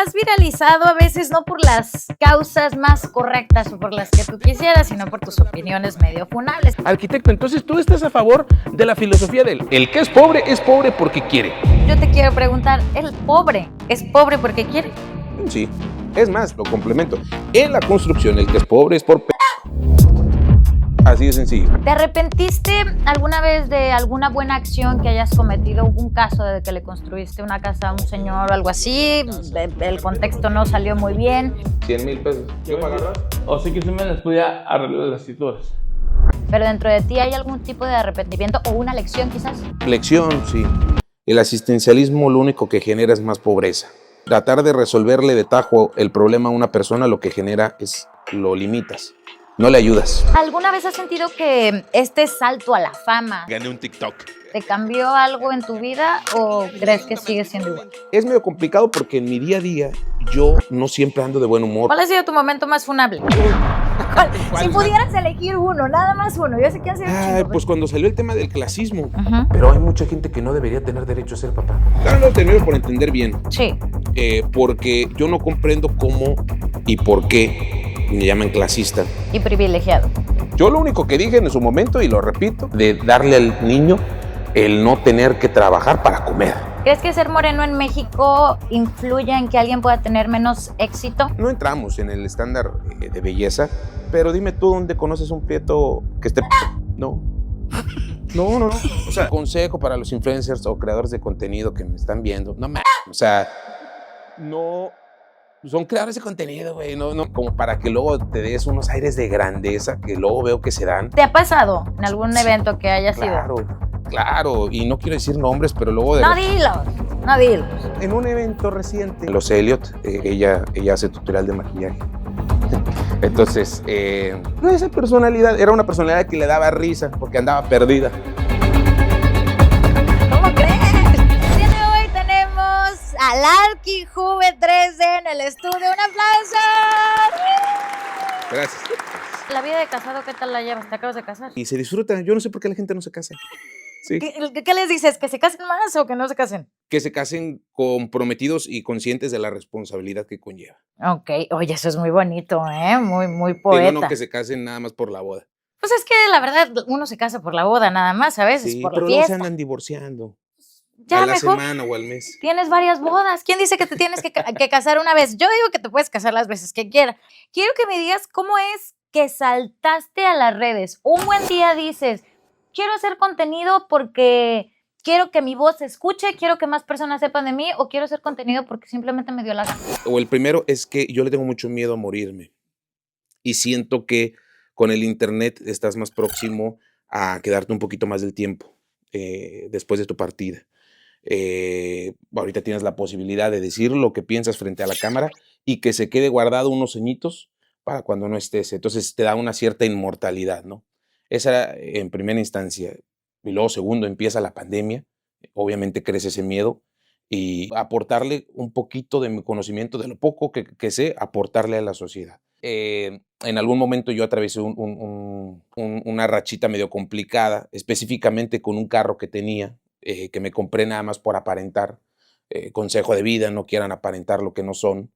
has viralizado a veces no por las causas más correctas o por las que tú quisieras, sino por tus opiniones medio funables. Arquitecto, entonces tú estás a favor de la filosofía del el que es pobre porque quiere. Yo te quiero preguntar, ¿el pobre es pobre porque quiere? Sí, es más, lo complemento. En la construcción, el que es pobre es por Así de sencillo. ¿Te arrepentiste alguna vez de alguna buena acción que hayas cometido? ¿Hubo un caso de que le construiste una casa a un señor o algo así? El contexto no salió muy bien. 100,000 pesos. ¿Yo pagarlo? O sea que sí me las podía arreglar las escrituras. ¿Pero dentro de ti hay algún tipo de arrepentimiento o una lección quizás? Lección, sí. El asistencialismo lo único que genera es más pobreza. Tratar de resolverle de tajo el problema a una persona lo que genera es lo limitas. No le ayudas. ¿Alguna vez has sentido que este salto a la fama Gané un TikTok. te cambió algo en tu vida o crees que sigue siendo igual? Es medio complicado porque en mi día a día yo no siempre ando de buen humor. ¿Cuál ha sido tu momento más funable? Si pudieras elegir uno, nada más uno. Yo sé que hace un chingo. Pues cuando salió el tema del clasismo. Ujú. Pero hay mucha gente que no debería tener derecho a ser papá. Claro, lo termino por entender bien. Sí. Porque yo no comprendo cómo y por qué me llaman clasista. Y privilegiado. Yo lo único que dije en su momento, y lo repito, de darle al niño el no tener que trabajar para comer. ¿Crees que ser moreno en México influye en que alguien pueda tener menos éxito? No entramos en el estándar de belleza, pero dime tú dónde conoces un prieto que esté... No. No. O sea, consejo para los influencers o creadores de contenido que me están viendo. No me... O sea, no... Son creadores de contenido, güey, no, como para que luego te des unos aires de grandeza que luego veo que se dan. ¿Te ha pasado en algún evento que haya sido? Claro, y no quiero decir nombres, pero luego de... No dilos. En un evento reciente, los Elliot, ella hace tutorial de maquillaje. Entonces, esa personalidad, era una personalidad que le daba risa porque andaba perdida. ¿Cómo crees? El día de hoy tenemos al Arqui Juve 3D en el estudio. ¡Un aplauso! Gracias. La vida de casado, ¿qué tal la llevas? ¿Te acabas de casar? Y se disfruta. Yo no sé por qué la gente no se casa. Sí. ¿Qué les dices? ¿Que se casen más o que no se casen? Que se casen comprometidos y conscientes de la responsabilidad que conlleva. Ok, oye, eso es muy bonito, ¿eh? Muy Y poeta. no que se casen nada más por la boda. Pues es que la verdad, uno se casa por la boda nada más, a veces, Sí, por la pero luego se fiesta. andan divorciando. Ya a la mejor semana o al mes. tienes varias bodas. ¿Quién dice que te tienes que casar una vez? Yo digo que te puedes casar las veces que quieras. Quiero que me digas cómo es que saltaste a las redes. Un buen día dices, quiero hacer contenido porque quiero que mi voz se escuche, quiero que más personas sepan de mí, o quiero hacer contenido porque simplemente me dio la gana. O el primero es que yo le tengo mucho miedo a morirme. Y siento que con el internet estás más próximo a quedarte un poquito más del tiempo después de tu partida. Ahorita tienes la posibilidad de decir lo que piensas frente a la cámara y que se quede guardado unos añitos para cuando no estés. Entonces te da una cierta inmortalidad, ¿no? Esa era en primera instancia. Y luego, segundo, empieza la pandemia. Obviamente crece ese miedo. Y aportarle un poquito de mi conocimiento, de lo poco que sé, aportarle a la sociedad. En algún momento yo atravesé una rachita medio complicada, específicamente con un carro que tenía, que me compré nada más por aparentar. Consejo de vida, no quieran aparentar lo que no son.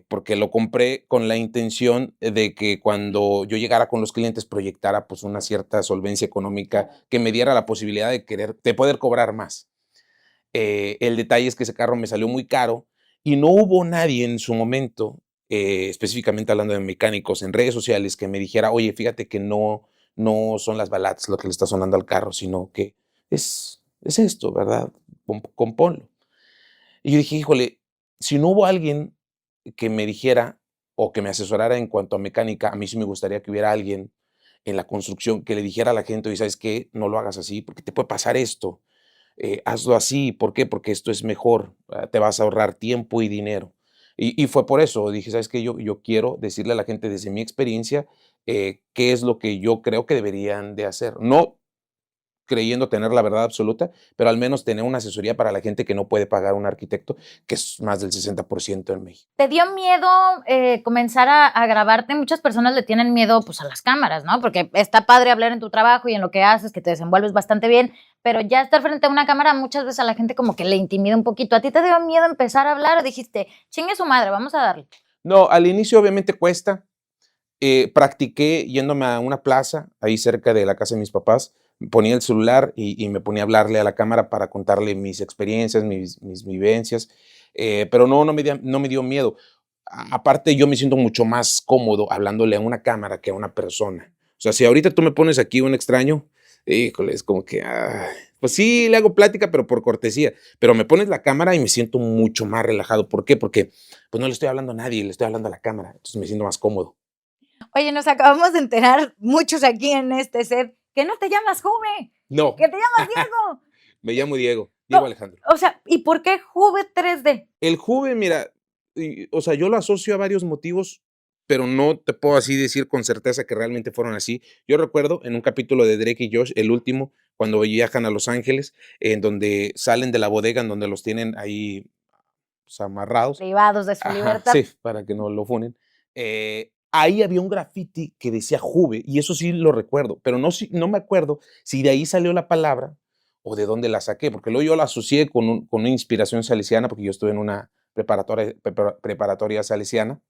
Porque lo compré con la intención de que cuando yo llegara con los clientes proyectara pues una cierta solvencia económica que me diera la posibilidad de poder cobrar más. El detalle es que ese carro me salió muy caro y no hubo nadie en su momento, específicamente hablando de mecánicos en redes sociales, que me dijera, oye, fíjate que no son las balatas lo que le está sonando al carro, sino que es esto, ¿verdad? Compónlo. Y yo dije, híjole, si no hubo alguien que me dijera o que me asesorara en cuanto a mecánica, a mí sí me gustaría que hubiera alguien en la construcción que le dijera a la gente, oye, ¿sabes qué? No lo hagas así porque te puede pasar esto. Hazlo así. ¿Por qué? Porque esto es mejor. Te vas a ahorrar tiempo y dinero. Y fue por eso. Dije, ¿sabes qué? Yo quiero decirle a la gente desde mi experiencia qué es lo que yo creo que deberían de hacer. No creyendo tener la verdad absoluta, pero al menos tener una asesoría para la gente que no puede pagar un arquitecto, que es más del 60% en México. ¿Te dio miedo comenzar a grabarte? Muchas personas le tienen miedo pues, a las cámaras, ¿no? Porque está padre hablar en tu trabajo y en lo que haces, que te desenvuelves bastante bien, pero ya estar frente a una cámara muchas veces a la gente como que le intimida un poquito. ¿A ti te dio miedo empezar a hablar o dijiste, chingue su madre, vamos a darle? No, al inicio obviamente cuesta. Practiqué yéndome a una plaza ahí cerca de la casa de mis papás, ponía el celular y me ponía a hablarle a la cámara para contarle mis experiencias, mis vivencias, pero no me dio miedo. Aparte, yo me siento mucho más cómodo hablándole a una cámara que a una persona. O sea, si ahorita tú me pones aquí un extraño, híjole, es como que, pues sí, le hago plática, pero por cortesía. Pero me pones la cámara y me siento mucho más relajado. ¿Por qué? Porque pues no le estoy hablando a nadie, le estoy hablando a la cámara. Entonces me siento más cómodo. Oye, nos acabamos de enterar muchos aquí en este set que no te llamas Juve, No, que te llamas Diego. me llamo Diego No, Alejandro. o sea, ¿y por qué Juve 3D? El Juve, mira, o sea, yo lo asocio a varios motivos, pero no te puedo así decir con certeza que realmente fueron así. Yo recuerdo en un capítulo de Drake y Josh, el último, cuando viajan a Los Ángeles, en donde salen de la bodega, en donde los tienen ahí pues, amarrados. Privados de su Ajá, libertad. sí, para que no lo funen. Ahí había un graffiti que decía Juve, y eso sí lo recuerdo, pero no me acuerdo si de ahí salió la palabra o de dónde la saqué, porque luego yo la asocié con una inspiración salesiana, porque yo estuve en una preparatoria salesiana,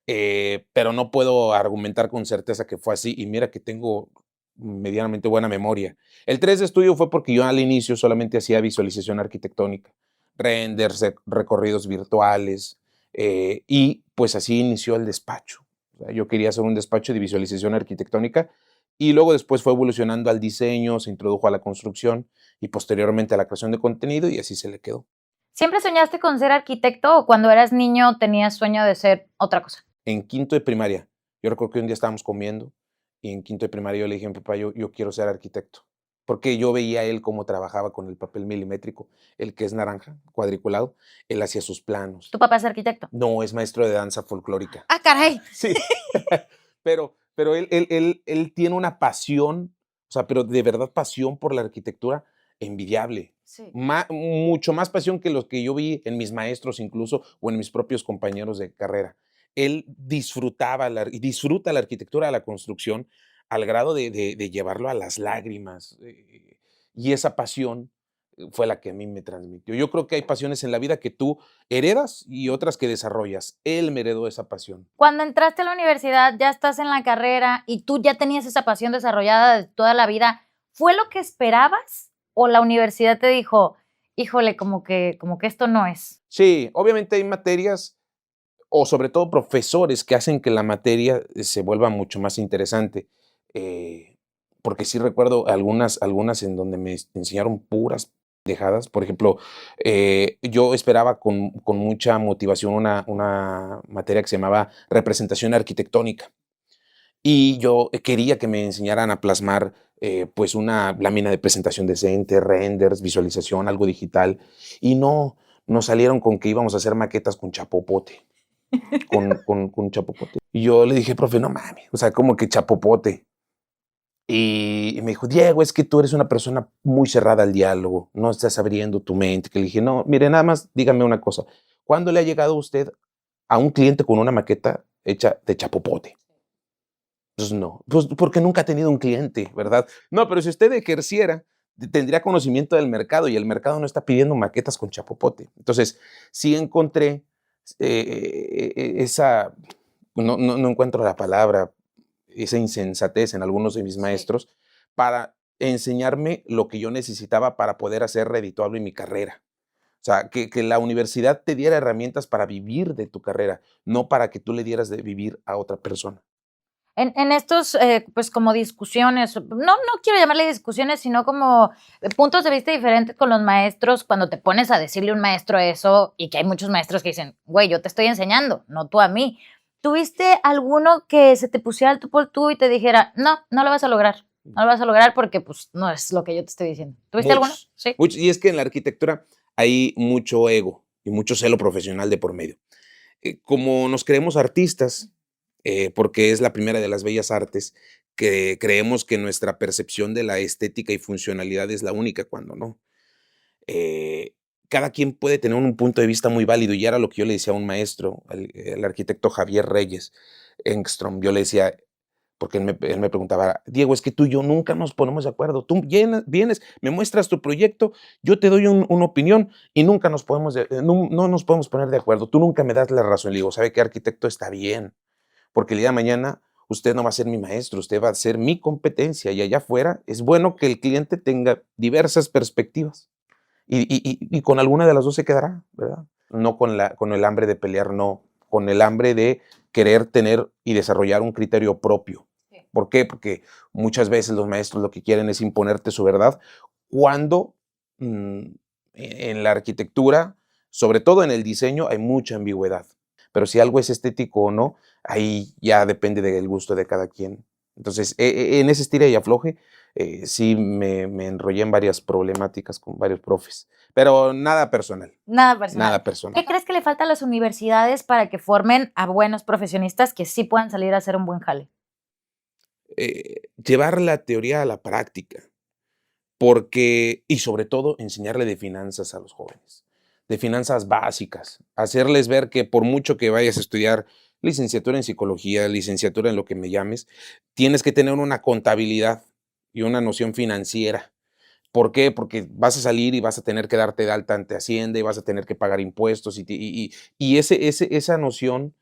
pero no puedo argumentar con certeza que fue así, y mira que tengo medianamente buena memoria. El 3 de estudio fue porque yo al inicio solamente hacía visualización arquitectónica, renders, recorridos virtuales, y pues así inició el despacho. O sea, yo quería hacer un despacho de visualización arquitectónica y luego después fue evolucionando al diseño, se introdujo a la construcción y posteriormente a la creación de contenido y así se le quedó. ¿Siempre soñaste con ser arquitecto o cuando eras niño tenías sueño de ser otra cosa? En quinto de primaria, yo recuerdo que un día estábamos comiendo y en quinto de primaria yo le dije a mi papá, yo quiero ser arquitecto. Porque yo veía a él cómo trabajaba con el papel milimétrico, el que es naranja, cuadriculado, él hacía sus planos. ¿Tu papá es arquitecto? No, es maestro de danza folclórica. ¡Ah, caray! Sí, pero él tiene una pasión, o sea, pero de verdad pasión por la arquitectura envidiable. Sí. Mucho más pasión que los que yo vi en mis maestros incluso o en mis propios compañeros de carrera. Él disfrutaba y disfruta la arquitectura de la construcción al grado de llevarlo a las lágrimas. Y esa pasión fue la que a mí me transmitió. Yo creo que hay pasiones en la vida que tú heredas y otras que desarrollas. Él me heredó esa pasión. Cuando entraste a la universidad, ya estás en la carrera y tú ya tenías esa pasión desarrollada de toda la vida, ¿fue lo que esperabas o la universidad te dijo, híjole, como que esto no es? Sí, obviamente hay materias o sobre todo profesores que hacen que la materia se vuelva mucho más interesante. Porque sí recuerdo algunas en donde me enseñaron puras dejadas. Por ejemplo, yo esperaba con mucha motivación una materia que se llamaba representación arquitectónica. Y yo quería que me enseñaran a plasmar pues una lámina de presentación decente, renders, visualización, algo digital. Y no, nos salieron con que íbamos a hacer maquetas con chapopote. Con chapopote. Y yo le dije, profe, no mames, o sea, como que chapopote. Y me dijo, Diego, es que tú eres una persona muy cerrada al diálogo, no estás abriendo tu mente. Que le dije, no, mire, nada más dígame una cosa. ¿Cuándo le ha llegado usted a un cliente con una maqueta hecha de chapopote? Pues no, pues porque nunca ha tenido un cliente, ¿verdad? No, pero si usted ejerciera, tendría conocimiento del mercado y el mercado no está pidiendo maquetas con chapopote. Entonces, sí encontré esa, no encuentro la palabra, esa insensatez en algunos de mis maestros para enseñarme lo que yo necesitaba para poder hacer redituable mi carrera. O sea, que la universidad te diera herramientas para vivir de tu carrera, no para que tú le dieras de vivir a otra persona. En estos, pues como discusiones, no quiero llamarle discusiones, sino como puntos de vista diferentes con los maestros, cuando te pones a decirle a un maestro eso y que hay muchos maestros que dicen, güey, yo te estoy enseñando, no tú a mí. ¿Tuviste alguno que se te pusiera al tú por tú y te dijera, no lo vas a lograr, no lo vas a lograr porque pues no es lo que yo te estoy diciendo? ¿Tuviste alguno? Sí. Muchos, y es que en la arquitectura hay mucho ego y mucho celo profesional de por medio. Como nos creemos artistas, porque es la primera de las bellas artes, que creemos que nuestra percepción de la estética y funcionalidad es la única, cuando no. Cada quien puede tener un punto de vista muy válido, y era lo que yo le decía a un maestro, el arquitecto Javier Reyes Engstrom. Yo le decía, porque él me preguntaba, Diego, es que tú y yo nunca nos ponemos de acuerdo. Tú vienes, me muestras tu proyecto, yo te doy una opinión y nunca nos podemos, no nos podemos poner de acuerdo. Tú nunca me das la razón. Le digo, ¿sabe qué, arquitecto? Está bien, porque el día de mañana usted no va a ser mi maestro, usted va a ser mi competencia, y allá afuera es bueno que el cliente tenga diversas perspectivas. Y con alguna de las dos se quedará, ¿verdad? No con el hambre de pelear, no, con el hambre de querer tener y desarrollar un criterio propio. Sí. ¿Por qué? Porque muchas veces los maestros lo que quieren es imponerte su verdad, cuando en la arquitectura, sobre todo en el diseño, hay mucha ambigüedad. Pero si algo es estético o no, ahí ya depende del gusto de cada quien. Entonces, en ese estira y afloje, sí me enrollé en varias problemáticas con varios profes, pero nada personal. Nada personal. Nada personal. ¿Qué crees que le falta a las universidades para que formen a buenos profesionistas que sí puedan salir a hacer un buen jale? Llevar la teoría a la práctica, y sobre todo enseñarle de finanzas a los jóvenes, de finanzas básicas, hacerles ver que por mucho que vayas a estudiar licenciatura en psicología, licenciatura en lo que me llames, tienes que tener una contabilidad y una noción financiera. ¿Por qué? Porque vas a salir y vas a tener que darte de alta ante Hacienda y vas a tener que pagar impuestos, y esa noción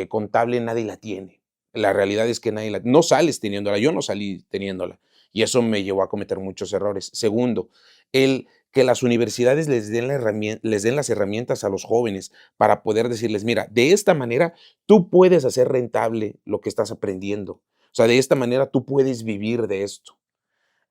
contable nadie la tiene. La realidad es que no sales teniéndola. Yo no salí teniéndola, y eso me llevó a cometer muchos errores. Segundo, que las universidades les den las herramientas a los jóvenes para poder decirles, mira, de esta manera tú puedes hacer rentable lo que estás aprendiendo. O sea, de esta manera tú puedes vivir de esto.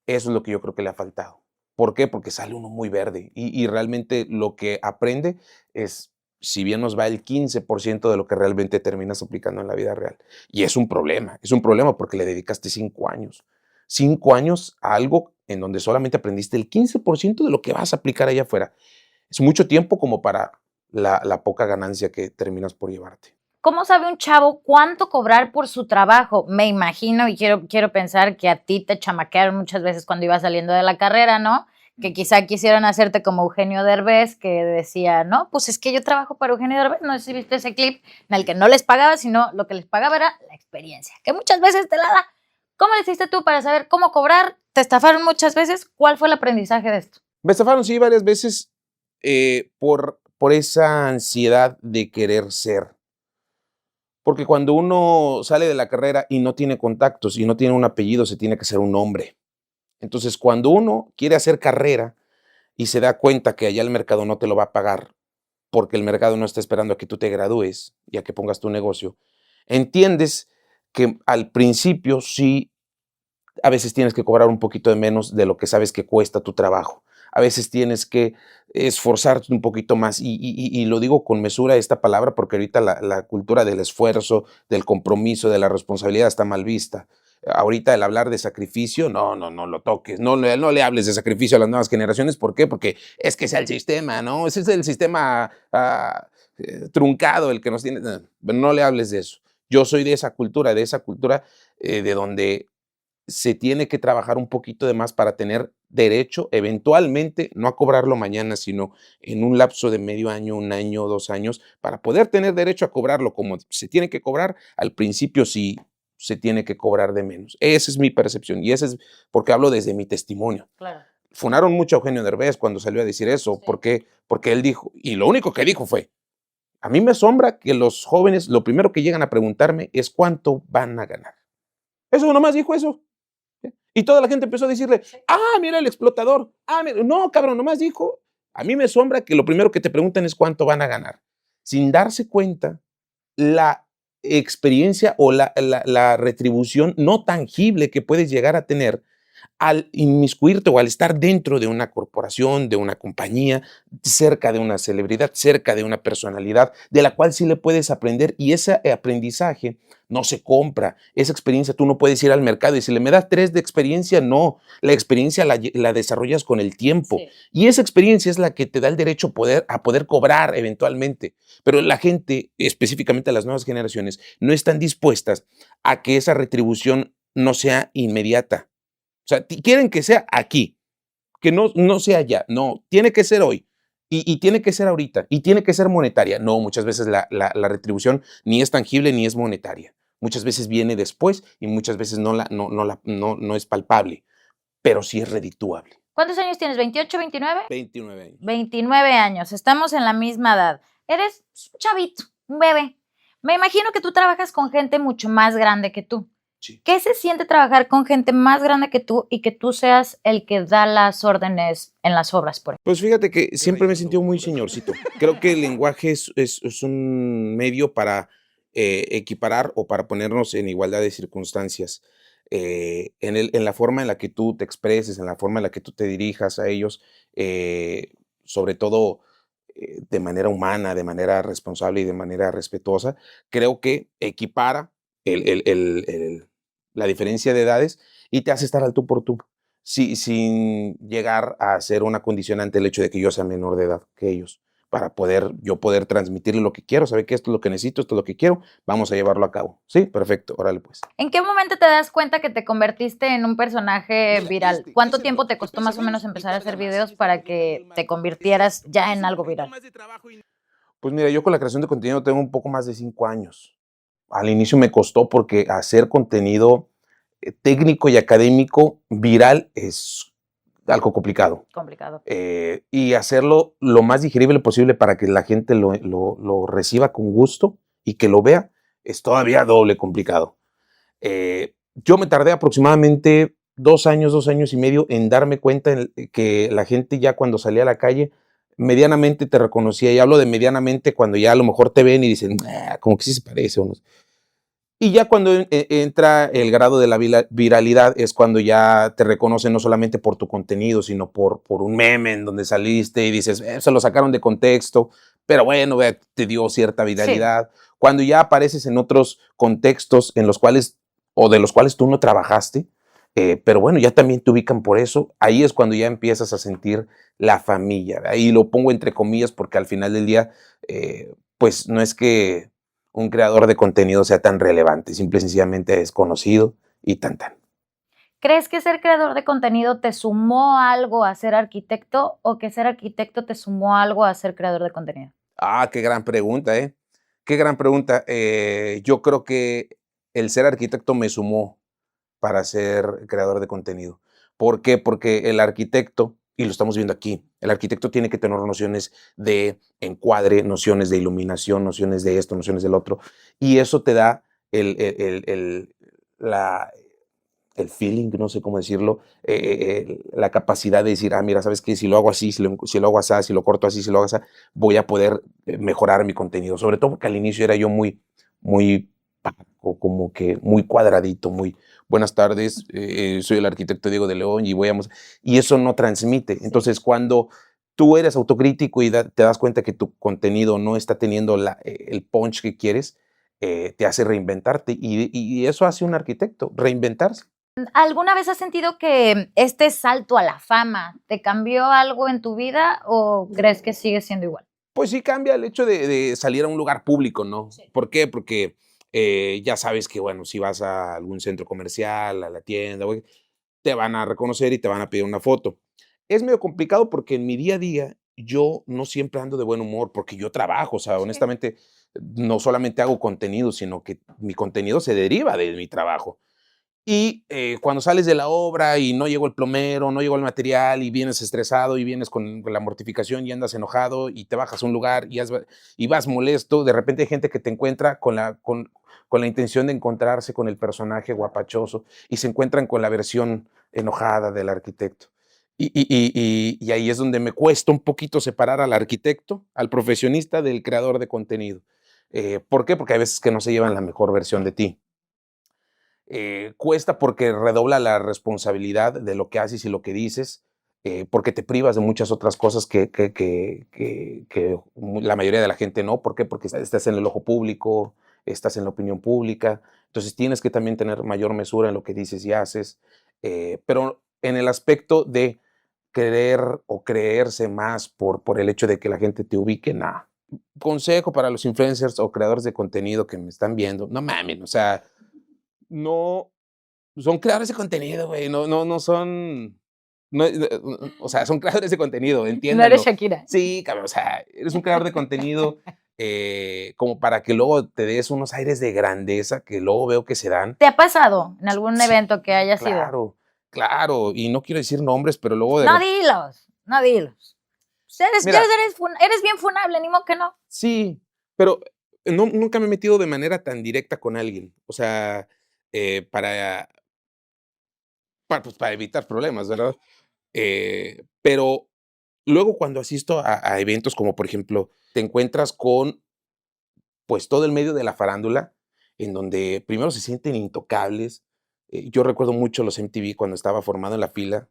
Eso es lo que yo creo que le ha faltado. ¿Por qué? Porque sale uno muy verde, y realmente lo que aprende es, si bien nos va el 15% de lo que realmente terminas aplicando en la vida real. Y es un problema porque le dedicaste 5 años. 5 años a algo en donde solamente aprendiste el 15% de lo que vas a aplicar allá afuera. Es mucho tiempo como para la poca ganancia que terminas por llevarte. ¿Cómo sabe un chavo cuánto cobrar por su trabajo? Me imagino y quiero pensar que a ti te chamaquearon muchas veces cuando ibas saliendo de la carrera, ¿no? Que quizá quisieron hacerte como Eugenio Derbez, que decía, no, pues es que yo trabajo para Eugenio Derbez. No sé si viste ese clip en el que no les pagaba, sino lo que les pagaba era la experiencia, que muchas veces te la da. ¿Cómo le hiciste tú para saber cómo cobrar? ¿Te estafaron muchas veces? ¿Cuál fue el aprendizaje de esto? Me estafaron, sí, varias veces por esa ansiedad de querer ser. Porque cuando uno sale de la carrera y no tiene contactos y no tiene un apellido, se tiene que ser un hombre. Entonces, cuando uno quiere hacer carrera y se da cuenta que allá el mercado no te lo va a pagar, porque el mercado no está esperando a que tú te gradúes y a que pongas tu negocio, entiendes que al principio sí, a veces tienes que cobrar un poquito de menos de lo que sabes que cuesta tu trabajo. A veces tienes que esforzarte un poquito más, y lo digo con mesura esta palabra, porque ahorita la cultura del esfuerzo, del compromiso, de la responsabilidad está mal vista. Ahorita el hablar de sacrificio, no lo toques, no le hables de sacrificio a las nuevas generaciones. ¿Por qué? Porque es que es el sistema, ¿no? Ese es el sistema truncado el que nos tiene. No le hables de eso. Yo soy de esa cultura de donde se tiene que trabajar un poquito de más para tener derecho, eventualmente, no a cobrarlo mañana, sino en un lapso de medio año, 1 año, 2 años, para poder tener derecho a cobrarlo como se tiene que cobrar. Al principio sí se tiene que cobrar de menos. Esa es mi percepción, y ese es porque hablo desde mi testimonio. Claro. Funaron mucho a Eugenio Derbez cuando salió a decir eso. Sí. ¿Por qué? Porque él dijo, y lo único que dijo fue, a mí me asombra que los jóvenes lo primero que llegan a preguntarme es cuánto van a ganar. Eso nomás dijo eso. Y toda la gente empezó a decirle, mira el explotador. Mira. No, cabrón, nomás dijo, a mí me asombra que lo primero que te preguntan es cuánto van a ganar, sin darse cuenta la experiencia o la retribución no tangible que puedes llegar a tener al inmiscuirte o al estar dentro de una corporación, de una compañía, cerca de una celebridad, cerca de una personalidad, de la cual sí le puedes aprender, y ese aprendizaje no se compra. Esa experiencia tú no puedes ir al mercado y decirle, ¿me das 3 de experiencia? No, la experiencia la desarrollas con el tiempo. Sí. Y esa experiencia es la que te da el derecho a poder cobrar eventualmente. Pero la gente, específicamente las nuevas generaciones, no están dispuestas a que esa retribución no sea inmediata. O sea, quieren que sea aquí, que no sea allá. No, tiene que ser hoy. Y tiene que ser ahorita. Y tiene que ser monetaria. No, muchas veces la retribución ni es tangible ni es monetaria. Muchas veces viene después y muchas veces no es palpable, pero sí es redituable. ¿Cuántos años tienes? ¿28, 29? 29 años. 29 años, estamos en la misma edad. Eres un chavito, un bebé. Me imagino que tú trabajas con gente mucho más grande que tú. Sí. ¿Qué se siente trabajar con gente más grande que tú y que tú seas el que da las órdenes en las obras, por ejemplo? Pues fíjate que siempre me he sentido muy señorcito. Creo que el lenguaje es un medio para equiparar o para ponernos en igualdad de circunstancias. En la forma en la que tú te expreses, en la forma en la que tú te dirijas a ellos, sobre todo de manera humana, de manera responsable y de manera respetuosa, creo que equipara la diferencia de edades y te hace estar al tú por tú, sin llegar a ser una condicionante el hecho de que yo sea menor de edad que ellos, para yo poder transmitirle lo que quiero, saber que esto es lo que necesito, esto es lo que quiero, vamos a llevarlo a cabo. Sí, perfecto, órale pues. ¿En qué momento te das cuenta que te convertiste en un personaje viral? ¿Cuánto tiempo te costó más o menos empezar a hacer videos para que te convirtieras ya en algo viral? Pues mira, yo con la creación de contenido tengo un poco más de 5 años. Al inicio me costó porque hacer contenido técnico y académico viral es algo complicado. Complicado. Y hacerlo lo más digerible posible para que la gente lo reciba con gusto y que lo vea es todavía doble complicado. Yo me tardé aproximadamente 2 años, 2 años y medio en darme cuenta que la gente ya cuando salía a la calle medianamente te reconocía, y hablo de medianamente cuando ya a lo mejor te ven y dicen, como que sí se parece o no. Y ya cuando entra el grado de la viralidad es cuando ya te reconocen no solamente por tu contenido, sino por un meme en donde saliste y dices, se lo sacaron de contexto, pero bueno, te dio cierta viralidad. Sí. Cuando ya apareces en otros contextos en los cuales, o de los cuales tú no trabajaste, pero bueno, ya también te ubican por eso, ahí es cuando ya empiezas a sentir la familia. Ahí lo pongo entre comillas porque al final del día, pues no es que un creador de contenido sea tan relevante, simple y sencillamente es conocido y tan. ¿Crees que ser creador de contenido te sumó algo a ser arquitecto o que ser arquitecto te sumó algo a ser creador de contenido? Qué gran pregunta, ¿eh? Qué gran pregunta. Yo creo que el ser arquitecto me sumó para ser creador de contenido. ¿Por qué? Porque el arquitecto, y lo estamos viendo aquí, el arquitecto tiene que tener nociones de encuadre, nociones de iluminación, nociones de esto, nociones del otro, y eso te da el feeling, no sé cómo decirlo, la capacidad de decir, mira, ¿sabes qué? Si lo hago así, si lo hago así, si lo corto así, si lo hago así, voy a poder mejorar mi contenido. Sobre todo porque al inicio era yo muy como que muy cuadradito, muy buenas tardes, soy el arquitecto Diego de León y eso no transmite. Entonces, cuando tú eres autocrítico y te das cuenta que tu contenido no está teniendo el punch que quieres, te hace reinventarte y eso hace un arquitecto, reinventarse. ¿Alguna vez has sentido que este salto a la fama te cambió algo en tu vida o crees que sigue siendo igual? Pues sí cambia el hecho de salir a un lugar público, ¿no? Sí. ¿Por qué? Porque ya sabes que, bueno, si vas a algún centro comercial, a la tienda, te van a reconocer y te van a pedir una foto. Es medio complicado porque en mi día a día yo no siempre ando de buen humor porque yo trabajo, o sea, sí. Honestamente, no solamente hago contenido, sino que mi contenido se deriva de mi trabajo. Y cuando sales de la obra y no llegó el plomero, no llegó el material y vienes estresado y vienes con la mortificación y andas enojado y te bajas a un lugar y vas molesto, de repente hay gente que te encuentra con la intención de encontrarse con el personaje guapachoso y se encuentran con la versión enojada del arquitecto. Y ahí es donde me cuesta un poquito separar al arquitecto, al profesionista del creador de contenido. ¿Por qué? Porque hay veces que no se llevan la mejor versión de ti. Cuesta porque redobla la responsabilidad de lo que haces y lo que dices, porque te privas de muchas otras cosas que la mayoría de la gente no. ¿Por qué? Porque estás en el ojo público, estás en la opinión pública, entonces tienes que también tener mayor mesura en lo que dices y haces, pero en el aspecto de querer o creerse más por el hecho de que la gente te ubique, nada. Consejo para los influencers o creadores de contenido que me están viendo, no mamen, o sea, no son creadores de contenido, güey, no son, no, o sea, son creadores de contenido, No eres entiéndanlo. Shakira. Sí, cabrón, o sea, eres un creador de contenido como para que luego te des unos aires de grandeza que luego veo que se dan. ¿Te ha pasado en algún Sí, evento que haya sido? claro, claro, y no quiero decir nombres, pero luego No dilos, no dilos. Mira, Eres bien funable, ni modo que no. sí, pero nunca me he metido de manera tan directa con alguien, o sea, para, pues, para evitar problemas, ¿verdad? Pero luego cuando asisto a eventos como, por ejemplo, te encuentras con, pues, todo el medio de la farándula, en donde primero se sienten intocables. Yo recuerdo mucho los MTV cuando estaba formado en la fila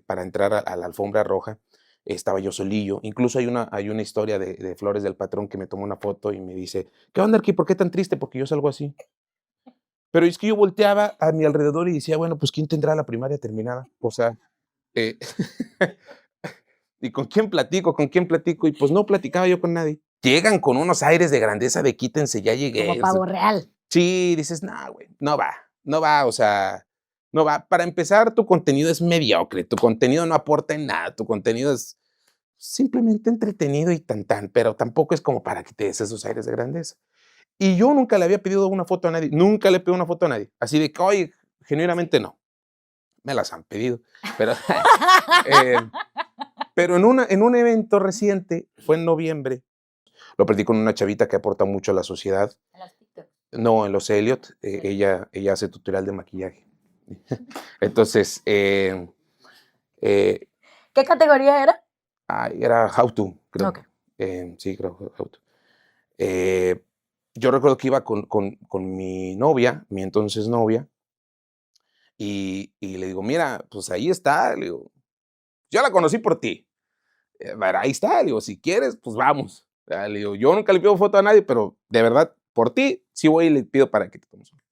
para entrar a la alfombra roja. Estaba yo solillo. Incluso hay una historia de Flores del Patrón que me tomó una foto y me dice, ¿qué onda, Arqui? ¿Por qué tan triste? Porque yo salgo así. Pero es que yo volteaba a mi alrededor y decía, bueno, pues ¿quién tendrá la primaria terminada? O sea, eh, ¿y con quién platico? ¿Con quién platico? Y pues no platicaba yo con nadie. Llegan con unos aires de grandeza de quítense, ya llegué. Como pavo real. Sí, dices, no, güey, no va, o sea, no va. Para empezar, tu contenido es mediocre, tu contenido no aporta en nada, tu contenido es simplemente entretenido y tan, pero tampoco es como para que te des esos aires de grandeza. Y yo nunca le había pedido una foto a nadie, nunca le pedí una foto a nadie, así de que, oye, genuinamente no, me las han pedido, pero, eh, pero en un evento reciente, fue en noviembre, lo perdí con una chavita que aporta mucho a la sociedad. En los TikTok. No, en los Elliot, ella hace tutorial de maquillaje. Entonces, ¿Qué categoría era? era How To, creo. Ok. Sí, creo, How To. Yo recuerdo que iba con mi novia, mi entonces novia, y le digo, mira, pues ahí está, le digo, yo la conocí por ti. Pero ahí está, le digo, si quieres, pues vamos. Le digo, yo nunca le pido foto a nadie, pero de verdad, por ti, sí voy y le pido para que te tomes una.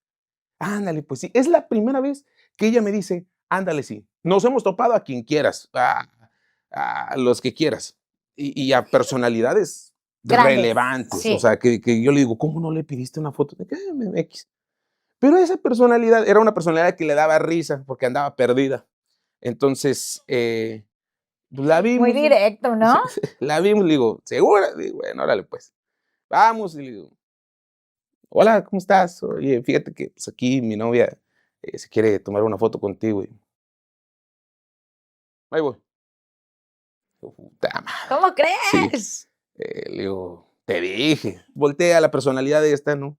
Ándale, pues sí, es la primera vez que ella me dice, ándale, sí, nos hemos topado a quien quieras, a los que quieras, y a personalidades Grandes, relevantes, sí. o sea, que yo le digo, ¿cómo no le pidiste una foto? De que, X. Pero esa personalidad era una personalidad que le daba risa porque andaba perdida. Entonces, pues la vimos. Muy directo, ¿no? La vimos, le digo, ¿segura? Le digo, bueno, órale, pues, vamos, y le digo, hola, ¿cómo estás? Oye, fíjate que pues, aquí mi novia se quiere tomar una foto contigo. Y ahí voy. Puta madre. ¿Cómo Sí. crees? Le digo, te dije. Voltea la personalidad de esta, ¿no?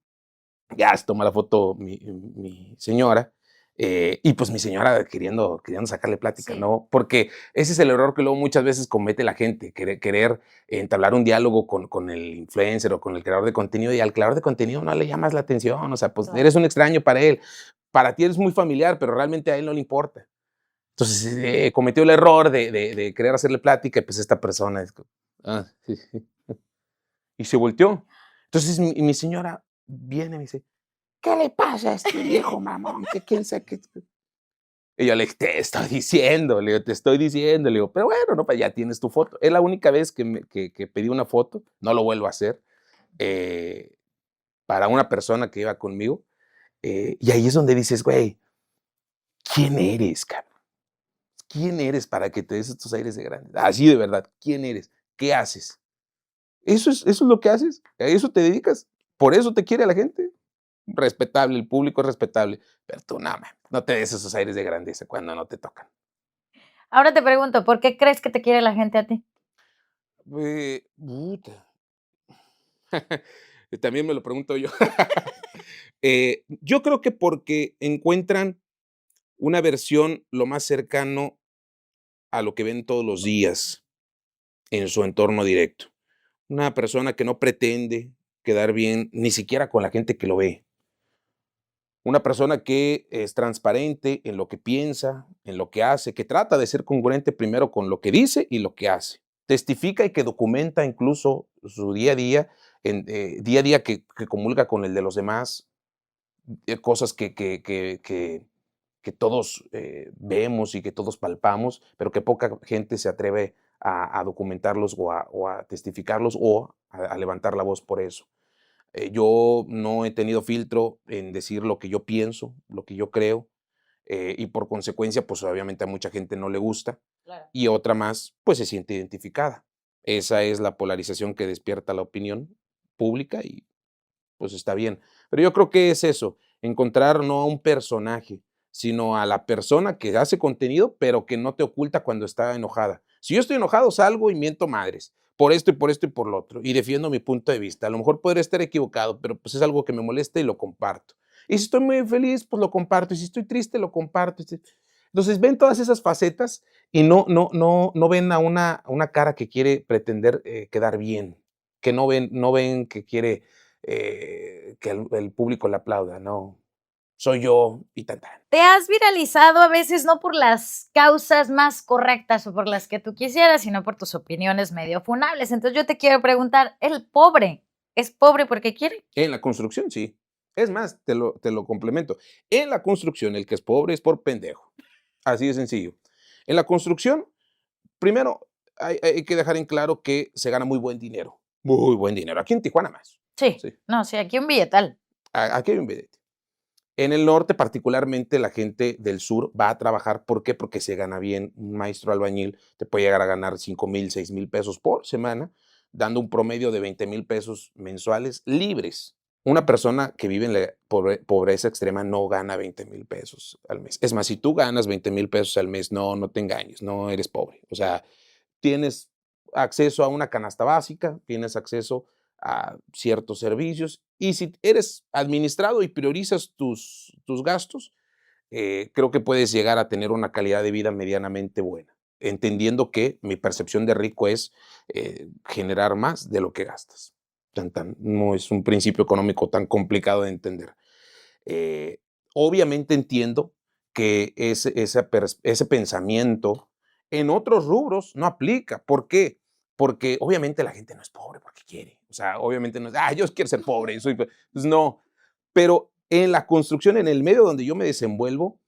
Ya se toma la foto mi señora. Y pues mi señora queriendo sacarle plática, Sí. ¿no? Porque ese es el error que luego muchas veces comete la gente, querer entablar un diálogo con el influencer o con el creador de contenido, y al creador de contenido no le llamas la atención, o sea, pues Claro. eres un extraño para él. Para ti eres muy familiar, pero realmente a él no le importa. Entonces cometió el error de querer hacerle plática, y pues esta persona es, sí, sí. Y se volteó. Entonces mi señora viene y me dice, ¿qué le pasa a este viejo mamón? Que quién sabe qué. Y yo le dije, te estoy diciendo, le digo, pero bueno, no, pues ya tienes tu foto. Es la única vez que pedí una foto, no lo vuelvo a hacer, para una persona que iba conmigo. Y ahí es donde dices, güey, ¿quién eres, cabrón? ¿Quién eres para que te des estos aires de grande? Así de verdad, ¿quién eres? ¿Qué haces? Eso es lo que haces, a eso te dedicas, por eso te quiere la gente. Respetable, el público es respetable, pero tú nada, no te des esos aires de grandeza cuando no te tocan. Ahora te pregunto, ¿por qué crees que te quiere la gente a ti? Puta. También me lo pregunto yo. Yo creo que porque encuentran una versión lo más cercano a lo que ven todos los días en su entorno directo. Una persona que no pretende quedar bien ni siquiera con la gente que lo ve. Una persona que es transparente en lo que piensa, en lo que hace, que trata de ser congruente primero con lo que dice y lo que hace. Testifica y que documenta incluso su día a día, día a día que comulga con el de los demás, cosas que todos vemos y que todos palpamos, pero que poca gente se atreve a documentarlos o a testificarlos o a levantar la voz por eso. Yo no he tenido filtro en decir lo que yo pienso, lo que yo creo. y por consecuencia, pues obviamente a mucha gente no le gusta Claro. y otra más, pues se siente identificada. Esa es la polarización que despierta la opinión pública y pues está bien. Pero yo creo que es eso, encontrar no a un personaje, sino a la persona que hace contenido, pero que no te oculta cuando está enojada. Si yo estoy enojado, salgo y miento madres, por esto y por esto y por lo otro, y defiendo mi punto de vista. A lo mejor podría estar equivocado, pero pues es algo que me molesta y lo comparto. Y si estoy muy feliz, pues lo comparto, y si estoy triste, lo comparto. Entonces ven todas esas facetas y no ven a una cara que quiere pretender quedar bien, que no ven que quiere que el público le aplauda, no, soy yo y tan, tan. Te has viralizado a veces no por las causas más correctas o por las que tú quisieras, sino por tus opiniones medio funables. Entonces yo te quiero preguntar, ¿el pobre es pobre porque quiere? En la construcción, sí. Es más, te lo complemento. En la construcción, el que es pobre es por pendejo. Así de sencillo. En la construcción, primero, hay que dejar en claro que se gana muy buen dinero. Muy buen dinero. Aquí en Tijuana más. Sí, Sí. no, sí, aquí un billetal. Aquí hay un billete. En el norte, particularmente, la gente del sur va a trabajar. ¿Por qué? Porque se gana bien. Un maestro albañil te puede llegar a ganar 5,000, 6,000 pesos por semana, dando un promedio de 20,000 pesos mensuales libres. Una persona que vive en la pobreza extrema no gana 20,000 pesos al mes. Es más, si tú ganas 20,000 pesos al mes, no te engañes, no eres pobre. O sea, tienes acceso a una canasta básica, tienes acceso a ciertos servicios y si eres administrado y priorizas tus gastos, creo que puedes llegar a tener una calidad de vida medianamente buena, entendiendo que mi percepción de rico es generar más de lo que gastas. No es un principio económico tan complicado de entender. Eh, Obviamente entiendo que ese pensamiento en otros rubros no aplica. ¿Por qué? Porque obviamente la gente no es pobre porque quiere. O sea, obviamente no es, yo quiero ser pobre. Pues no. Pero en la construcción, en el medio donde yo me desenvuelvo,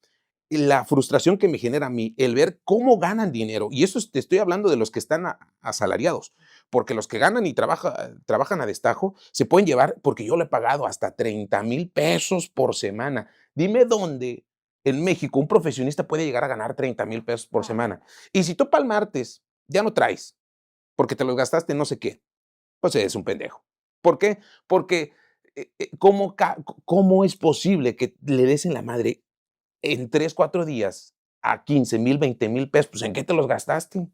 la frustración que me genera a mí, el ver cómo ganan dinero, y eso te estoy hablando de los que están asalariados, porque los que ganan y trabajan a destajo se pueden llevar, porque yo le he pagado hasta 30,000 pesos por semana. Dime dónde en México un profesionista puede llegar a ganar 30,000 pesos por semana. Y si tú para el martes ya no traes, porque te los gastaste en no sé qué, pues eres un pendejo. ¿Por qué? Porque ¿cómo es posible que le des en la madre en 3, 4 días a 15,000, 20,000 pesos? Pues, ¿en qué te los gastaste?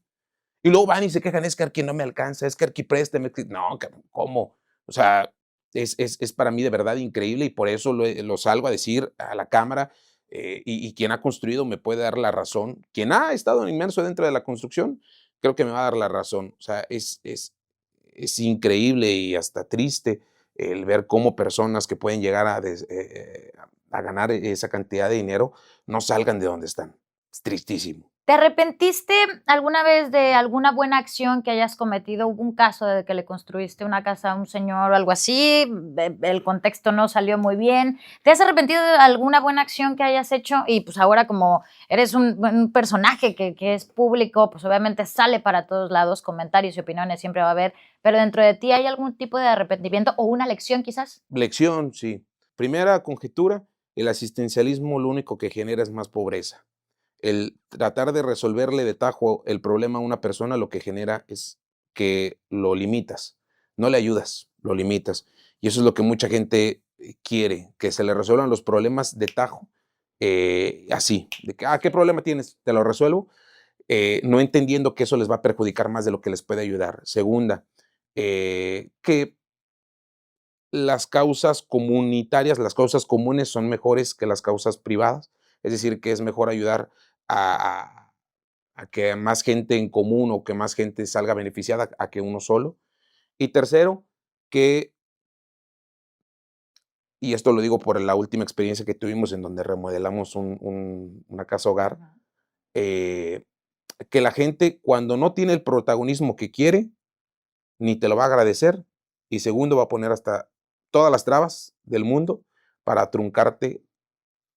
Y luego van y se quejan, es que aquí no me alcanza, es que aquí préstame. No, cabrón, ¿cómo? O sea, es para mí de verdad increíble y por eso lo salgo a decir a la cámara y quien ha construido me puede dar la razón. Quien ha estado inmerso dentro de la construcción, creo que me va a dar la razón. O sea, es increíble y hasta triste el ver cómo personas que pueden llegar a ganar esa cantidad de dinero no salgan de donde están. Es tristísimo. ¿Te arrepentiste alguna vez de alguna buena acción que hayas cometido? ¿Hubo un caso de que le construiste una casa a un señor o algo así? El contexto no salió muy bien. ¿Te has arrepentido de alguna buena acción que hayas hecho? Y pues ahora como eres un personaje que es público, pues obviamente sale para todos lados, comentarios y opiniones siempre va a haber, pero dentro de ti hay algún tipo de arrepentimiento o una lección quizás. Lección, sí. Primera conjetura, el asistencialismo lo único que genera es más pobreza. El tratar de resolverle de tajo el problema a una persona lo que genera es que lo limitas, no le ayudas, lo limitas. Y eso es lo que mucha gente quiere, que se le resuelvan los problemas de tajo, así, de que, ¿qué problema tienes? Te lo resuelvo, no entendiendo que eso les va a perjudicar más de lo que les puede ayudar. Segunda, que las causas comunitarias, las causas comunes son mejores que las causas privadas, es decir, que es mejor ayudar a, a que más gente en común o que más gente salga beneficiada a que uno solo. Y tercero, y esto lo digo por la última experiencia que tuvimos en donde remodelamos una casa hogar, eh, que la gente cuando no tiene el protagonismo que quiere, ni te lo va a agradecer, y segundo va a poner hasta todas las trabas del mundo para truncarte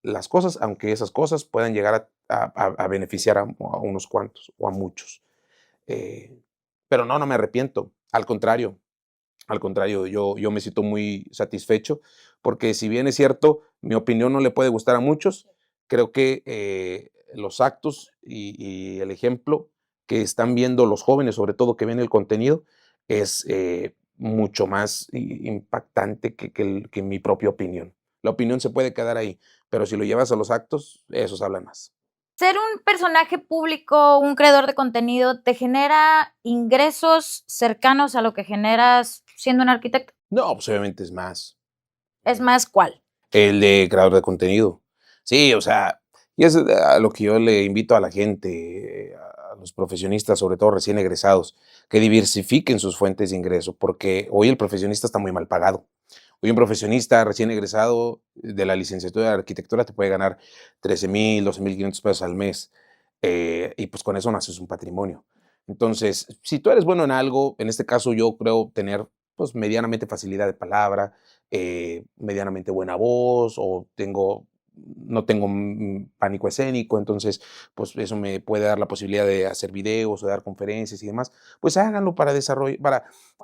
las cosas, aunque esas cosas puedan llegar a beneficiar a unos cuantos o a muchos. Pero no me arrepiento, al contrario, yo me siento muy satisfecho, porque si bien es cierto, mi opinión no le puede gustar a muchos, Creo que los actos y el ejemplo que están viendo los jóvenes, sobre todo que ven el contenido, es mucho más impactante que mi propia opinión. La opinión se puede quedar ahí, pero si lo llevas a los actos, esos hablan más. ¿Ser un personaje público, un creador de contenido, te genera ingresos cercanos a lo que generas siendo un arquitecto? No, pues obviamente es más. Es más, ¿cuál? El de creador de contenido. Sí, o sea, y es a lo que yo le invito a la gente, a los profesionistas, sobre todo recién egresados, que diversifiquen sus fuentes de ingreso, porque hoy el profesionista está muy mal pagado. Hoy un profesionista recién egresado de la licenciatura de arquitectura te puede ganar 13,000, 12,500 pesos al mes, y pues con eso no haces un patrimonio. Entonces, si tú eres bueno en algo, en este caso yo creo tener pues medianamente facilidad de palabra, medianamente buena voz, o no tengo pánico escénico, entonces pues eso me puede dar la posibilidad de hacer videos o dar conferencias y demás, pues háganlo para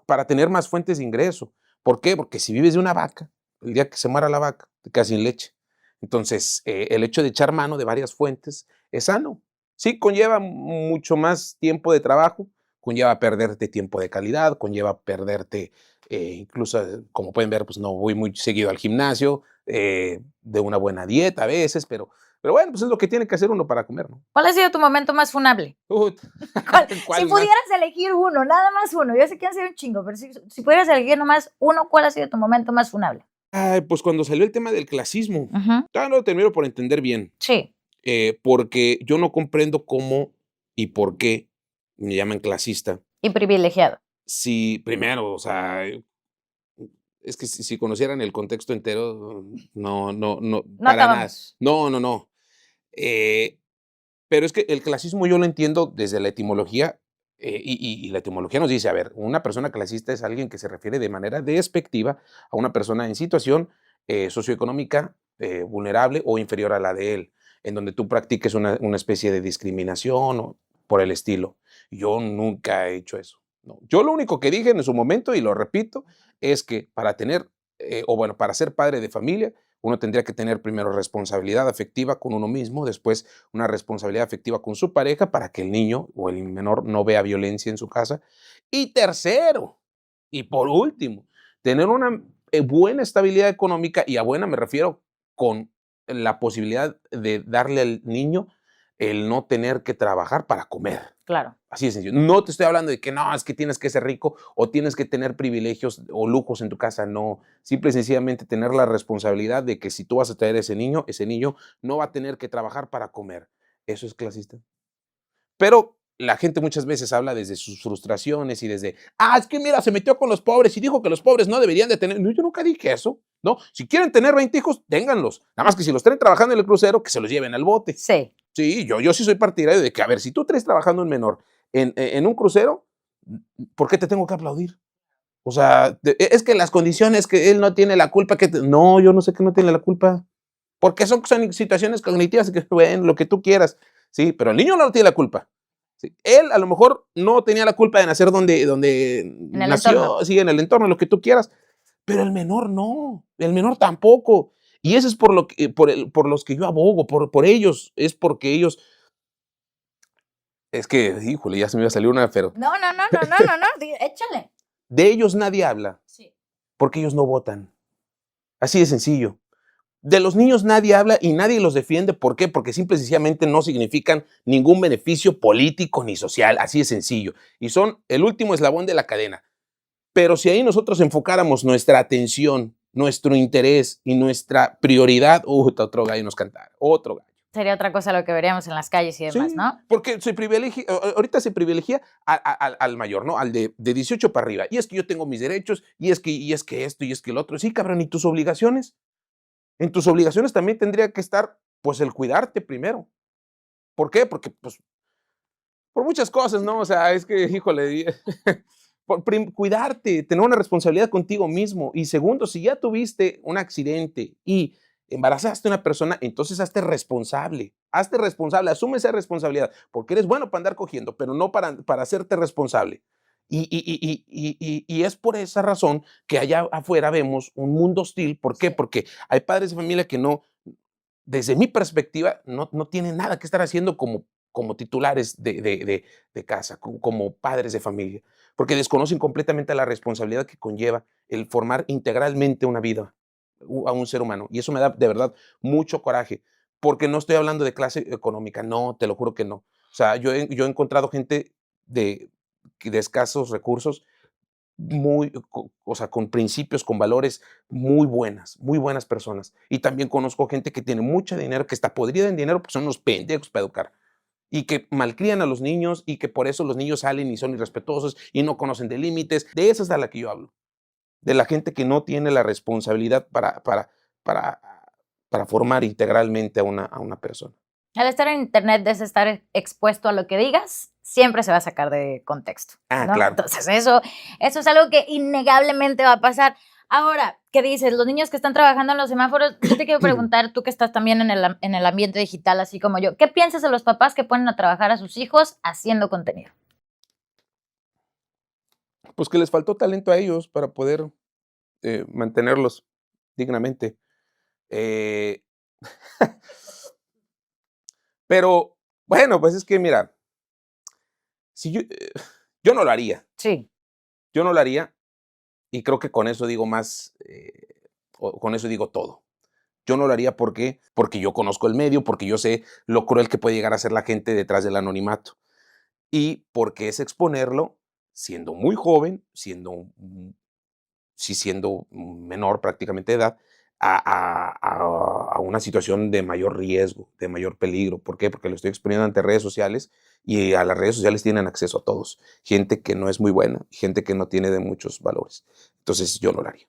para tener más fuentes de ingreso. ¿Por qué? Porque si vives de una vaca, el día que se muera la vaca, te quedas sin leche. Entonces, el hecho de echar mano de varias fuentes es sano. Sí, conlleva mucho más tiempo de trabajo, conlleva perderte tiempo de calidad, conlleva perderte, incluso, como pueden ver, pues no voy muy seguido al gimnasio, de una buena dieta a veces, pero bueno, pues es lo que tiene que hacer uno para comer, ¿no? ¿Cuál ha sido tu momento más funable? Ut, Si ¿cuál más? pudieras elegir uno, nada más uno, yo sé que han sido un chingo, pero si pudieras elegir nomás uno, ¿cuál ha sido tu momento más funable? Ay, pues cuando salió el tema del clasismo, Ujú. todavía no lo termino por entender bien, Sí, porque yo no comprendo cómo y por qué me llaman clasista. y privilegiado. Si primero, o sea, es que si conocieran el contexto entero, no, No para nada. acabamos. No. Eh, pero es que el clasismo yo lo entiendo desde la etimología, y la etimología nos dice, a ver, una persona clasista es alguien que se refiere de manera despectiva a una persona en situación socioeconómica vulnerable o inferior a la de él, en donde tú practiques una especie de discriminación o por el estilo. Yo nunca he hecho eso. No. Yo lo único que dije en su momento, y lo repito, es que para tener, o bueno, para ser padre de familia, uno tendría que tener primero responsabilidad afectiva con uno mismo, después una responsabilidad afectiva con su pareja para que el niño o el menor no vea violencia en su casa. Y tercero, y por último, tener una buena estabilidad económica, y a buena me refiero con la posibilidad de darle al niño el no tener que trabajar para comer. Claro. Así de sencillo. No te estoy hablando de que no, es que tienes que ser rico o tienes que tener privilegios o lujos en tu casa. No, simple y sencillamente tener la responsabilidad de que si tú vas a traer ese niño no va a tener que trabajar para comer. Eso es clasista. Pero la gente muchas veces habla desde sus frustraciones y desde, es que mira, se metió con los pobres y dijo que los pobres no deberían de tener. No, yo nunca dije eso. No, si quieren tener 20 hijos, ténganlos. Nada más que si los traen trabajando en el crucero, que se los lleven al bote. Sí. Sí, yo sí soy partidario de que, a ver, si tú traes trabajando un menor en un crucero, ¿por qué te tengo que aplaudir? O sea, es que las condiciones que él no tiene la culpa, no, yo no sé que no tiene la culpa, porque son situaciones cognitivas que, bueno, lo que tú quieras, sí, pero el niño no tiene la culpa. Sí. Él a lo mmejor no tenía la culpa de nacer donde nació, entorno. Sí, en el entorno, lo que tú quieras, pero el menor no, el menor tampoco. Y eso es por los que yo abogo, por ellos, es porque ellos, es que, híjole, ya se me iba a salir una, pero No, échale. de ellos nadie habla, Sí. porque ellos no votan. Así de sencillo. De los niños nadie habla y nadie los defiende. ¿Por qué? Porque simple y sencillamente no significan ningún beneficio político ni social. Así de sencillo. Y son el último eslabón de la cadena. Pero si ahí nosotros enfocáramos nuestra atención, nuestro interés y nuestra prioridad, otro gallo nos cantara, otro gallo. Sería otra cosa lo que veríamos en las calles y demás, Sí, ¿no? porque ahorita se privilegia al mayor, ¿no? Al de 18 para arriba. Y es que yo tengo mis derechos, y es que esto, y es que el otro. Sí, cabrón, ¿y tus obligaciones? En tus obligaciones también tendría que estar, pues, el cuidarte primero. ¿Por qué? Porque, pues, por muchas cosas, ¿no? O sea, es que, híjole, cuidarte, tener una responsabilidad contigo mismo. Y segundo, si ya tuviste un accidente y embarazaste a una persona, entonces hazte responsable, asume esa responsabilidad, porque eres bueno para andar cogiendo, pero no para hacerte responsable. Y es por esa razón que allá afuera vemos un mundo hostil. ¿Por qué? Porque hay padres de familia que no, desde mi perspectiva, no tienen nada que estar haciendo como titulares de casa, como padres de familia, porque desconocen completamente la responsabilidad que conlleva el formar integralmente una vida a un ser humano. Y eso me da de verdad mucho coraje, porque no estoy hablando de clase económica, no, te lo juro que no. O sea, yo he encontrado gente de escasos recursos o sea, con principios, con valores muy buenas personas. Y también conozco gente que tiene mucho dinero, que está podrida en dinero porque son unos pendejos para educar. Y que malcrían a los niños y que por eso los niños salen y son irrespetuosos y no conocen de límites. De esa es de la que yo hablo. De la gente que no tiene la responsabilidad para, para formar integralmente a una persona. Al estar en internet, es estar expuesto a lo que digas, siempre se va a sacar de contexto. Ah, ¿no? claro. Entonces, eso es algo que innegablemente va a pasar. Ahora, ¿qué dices? Los niños que están trabajando en los semáforos, yo te quiero preguntar, tú que estás también en el ambiente digital, así como yo, ¿qué piensas de los papás que ponen a trabajar a sus hijos haciendo contenido? Pues que les faltó talento a ellos para poder mantenerlos dignamente. Eh, pero, bueno, pues es que mira, si yo no lo haría. Sí. Yo no lo haría y creo que con eso digo más, con eso digo todo. Yo no lo haría porque yo conozco el medio, porque yo sé lo cruel que puede llegar a ser la gente detrás del anonimato y porque es exponerlo siendo muy joven, siendo menor prácticamente de edad, a una situación de mayor riesgo, de mayor peligro. ¿Por qué? Porque lo estoy exponiendo ante redes sociales y a las redes sociales tienen acceso a todos. Gente que no es muy buena, gente que no tiene de muchos valores. Entonces yo no lo haría.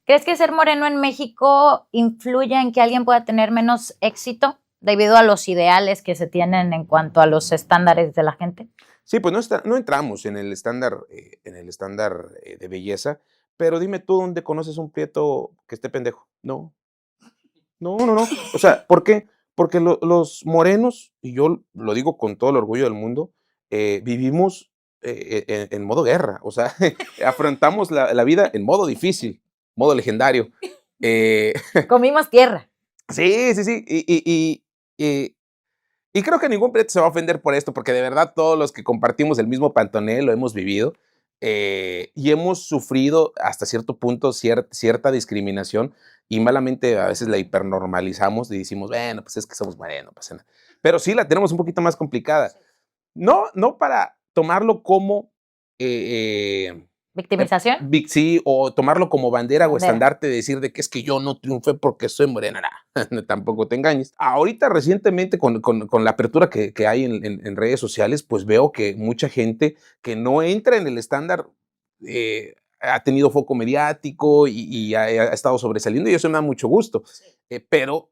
¿Crees que ser moreno en México influye en que alguien pueda tener menos éxito debido a los ideales que se tienen en cuanto a los estándares de la gente? Sí, pues no entramos en el estándar de belleza, pero dime tú dónde conoces un prieto que esté pendejo. No, no. O sea, ¿por qué? Porque los morenos, y yo lo digo con todo el orgullo del mundo, vivimos en modo guerra. O sea, afrontamos la vida en modo difícil, modo legendario. Comimos tierra. Sí. Y creo que ningún prieto se va a ofender por esto, porque de verdad todos los que compartimos el mismo pantonel lo hemos vivido y hemos sufrido hasta cierto punto cierta discriminación y malamente a veces la hipernormalizamos y decimos, bueno, pues es que somos morenos, no pasa nada. Pero sí la tenemos un poquito más complicada. No para tomarlo como ¿Victimización? sí, o tomarlo como bandera o Bandera. estandarte de decir de que es que yo no triunfé porque soy morena. Nah, tampoco te engañes. Ahorita recientemente con la apertura que hay en redes sociales, pues veo que mucha gente que no entra en el estándar ha tenido foco mediático y ha estado sobresaliendo y eso me da mucho gusto. Pero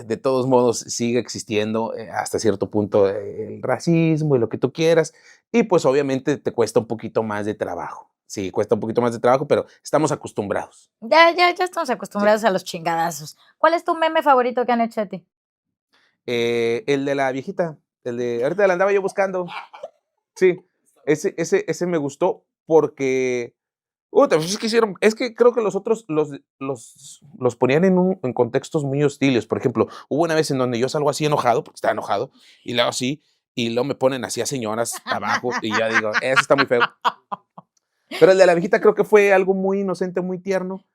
de todos modos sigue existiendo hasta cierto punto el racismo y lo que tú quieras y pues obviamente te cuesta un poquito más de trabajo. Sí, cuesta un poquito más de trabajo, pero estamos acostumbrados. Ya estamos acostumbrados a los chingadazos. ¿Cuál es tu meme favorito que han hecho a ti? El de la viejita, ahorita la andaba yo buscando. Sí, ese me gustó porque pues es que creo que los otros los ponían en contextos muy hostiles. Por ejemplo, hubo una vez en donde yo salgo así enojado, porque estaba enojado, y luego así, y luego me ponen así a señoras abajo, y ya digo, eso está muy feo. Pero el de la viejita creo que fue algo muy inocente, muy tierno,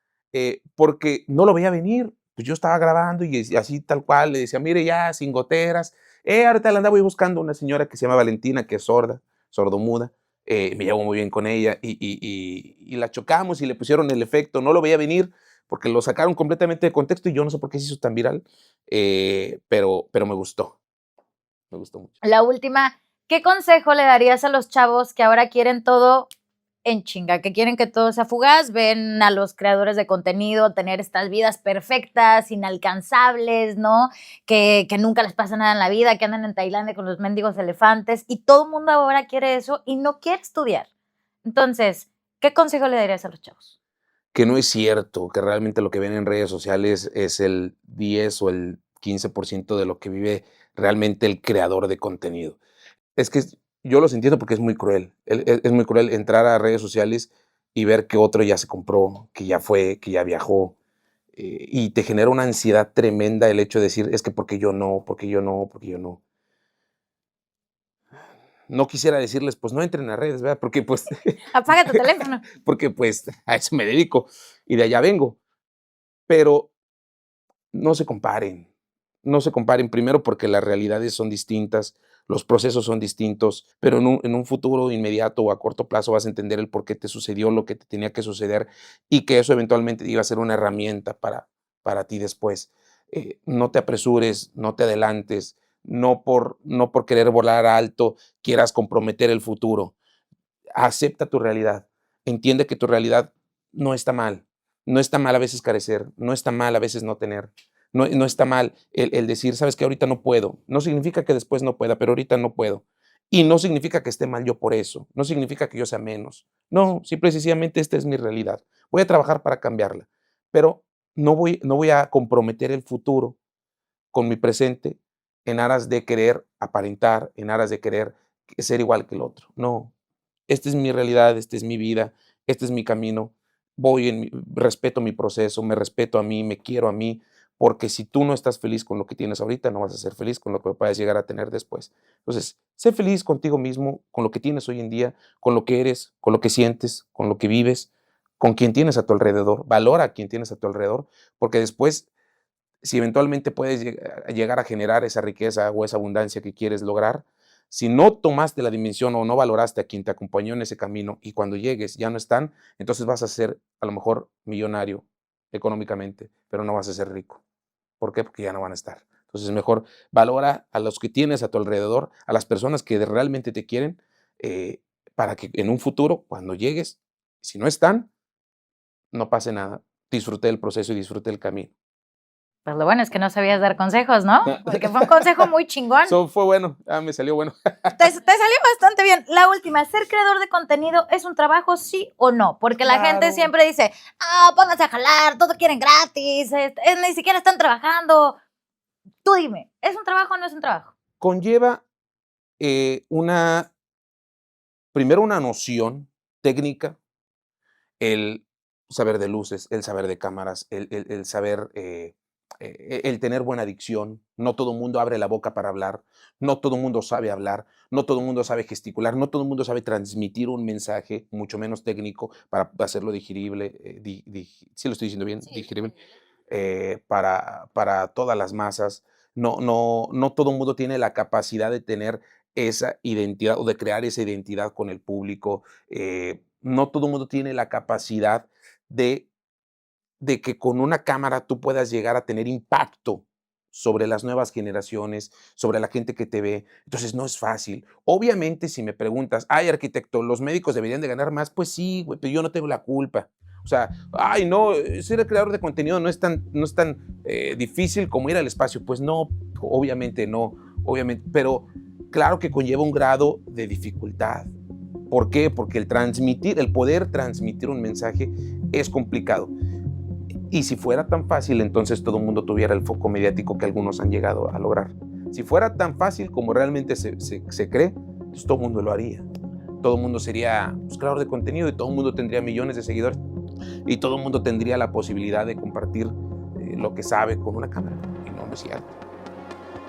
porque no lo veía venir. Pues yo estaba grabando y así tal cual, le decía, mire ya, sin goteras. Ahorita la andaba yo buscando una señora que se llama Valentina, que es sordomuda. Me llevo muy bien con ella y la chocamos y le pusieron el efecto. No lo veía venir porque lo sacaron completamente de contexto y yo no sé por qué se hizo tan viral, pero me gustó mucho. La última, ¿qué consejo le darías a los chavos que ahora quieren todo en chinga, que quieren que todo sea fugaz, ven a los creadores de contenido tener estas vidas perfectas, inalcanzables, ¿no? Que nunca les pasa nada en la vida, que andan en Tailandia con los mendigos elefantes y todo el mundo ahora quiere eso y no quiere estudiar? Entonces, ¿qué consejo le darías a los chavos? Que no es cierto, que realmente lo que ven en redes sociales es el 10 o el 15% de lo que vive realmente el creador de contenido. Es que yo los entiendo porque es muy cruel. Es muy cruel entrar a redes sociales y ver que otro ya se compró, que ya fue, que ya viajó, y te genera una ansiedad tremenda el hecho de decir, es que porque yo no, porque yo no, porque yo no. No quisiera decirles, pues no entren a redes, ¿verdad? Porque pues, Apaga tu teléfono. porque pues a eso me dedico y de allá vengo. Pero no se comparen, no se comparen primero porque las realidades son distintas, los procesos son distintos, pero en un futuro inmediato o a corto plazo vas a entender el por qué te sucedió lo que te tenía que suceder y que eso eventualmente iba a ser una herramienta para ti después. No te apresures, no te adelantes, no por querer volar alto quieras comprometer el futuro. Acepta tu realidad, entiende que tu realidad no está mal. No está mal a veces carecer, no está mal a veces no tener, no está mal el decir, sabes que ahorita no puedo. No significa que después no pueda, pero ahorita no puedo. Y no significa que esté mal yo por eso, no significa que yo sea menos. No, simple y sencillamente esta es mi realidad. Voy a trabajar para cambiarla, pero no voy a comprometer el futuro con mi presente en aras de querer aparentar, en aras de querer ser igual que el otro. No, esta es mi realidad, esta es mi vida, este es mi camino, respeto mi proceso, me respeto a mí, me quiero a mí, porque si tú no estás feliz con lo que tienes ahorita, no vas a ser feliz con lo que puedas llegar a tener después. Entonces, sé feliz contigo mismo, con lo que tienes hoy en día, con lo que eres, con lo que sientes, con lo que vives, con quien tienes a tu alrededor. Valora a quien tienes a tu alrededor, porque después, si eventualmente puedes llegar a generar esa riqueza o esa abundancia que quieres lograr, si no tomaste la dimensión o no valoraste a quien te acompañó en ese camino y cuando llegues ya no están, entonces vas a ser a lo mejor millonario económicamente, pero no vas a ser rico. ¿Por qué? Porque ya no van a estar. Entonces mejor valora a los que tienes a tu alrededor, a las personas que realmente te quieren, para que en un futuro, cuando llegues, si no están, no pase nada. Disfrute del proceso y disfrute del camino. Pues lo bueno es que no sabías dar consejos, ¿no? Porque fue un consejo muy chingón. Eso fue bueno, me salió bueno. Te salió bastante bien. La última, ¿ser creador de contenido es un trabajo, sí o no? Porque la gente siempre dice, pónganse a jalar, todo quieren gratis, ni siquiera están trabajando. Tú dime, ¿es un trabajo o no es un trabajo? Conlleva primero una noción técnica, el saber de luces, el saber de cámaras, el saber, el tener buena dicción. No todo el mundo abre la boca para hablar, no todo el mundo sabe hablar, no todo el mundo sabe gesticular, no todo el mundo sabe transmitir un mensaje, mucho menos técnico, para hacerlo digerible, ¿sí lo estoy diciendo bien? Sí. Digerible, para todas las masas. No todo el mundo tiene la capacidad de tener esa identidad o de crear esa identidad con el público. No todo el mundo tiene la capacidad de que con una cámara tú puedas llegar a tener impacto sobre las nuevas generaciones, sobre la gente que te ve. Entonces no es fácil. Obviamente, si me preguntas, ay, arquitecto, ¿los médicos deberían de ganar más? Pues sí, güey, pero yo no tengo la culpa. O sea, ay, no, ser el creador de contenido no es tan difícil como ir al espacio. Pues no, obviamente, pero claro que conlleva un grado de dificultad. ¿Por qué? Porque el poder transmitir un mensaje es complicado. Y si fuera tan fácil, entonces todo el mundo tuviera el foco mediático que algunos han llegado a lograr. Si fuera tan fácil como realmente se cree, pues todo el mundo lo haría. Todo el mundo sería creador de contenido y todo el mundo tendría millones de seguidores y todo el mundo tendría la posibilidad de compartir lo que sabe con una cámara. Y no es cierto.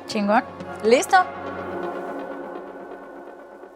Chingón. ¿Listo?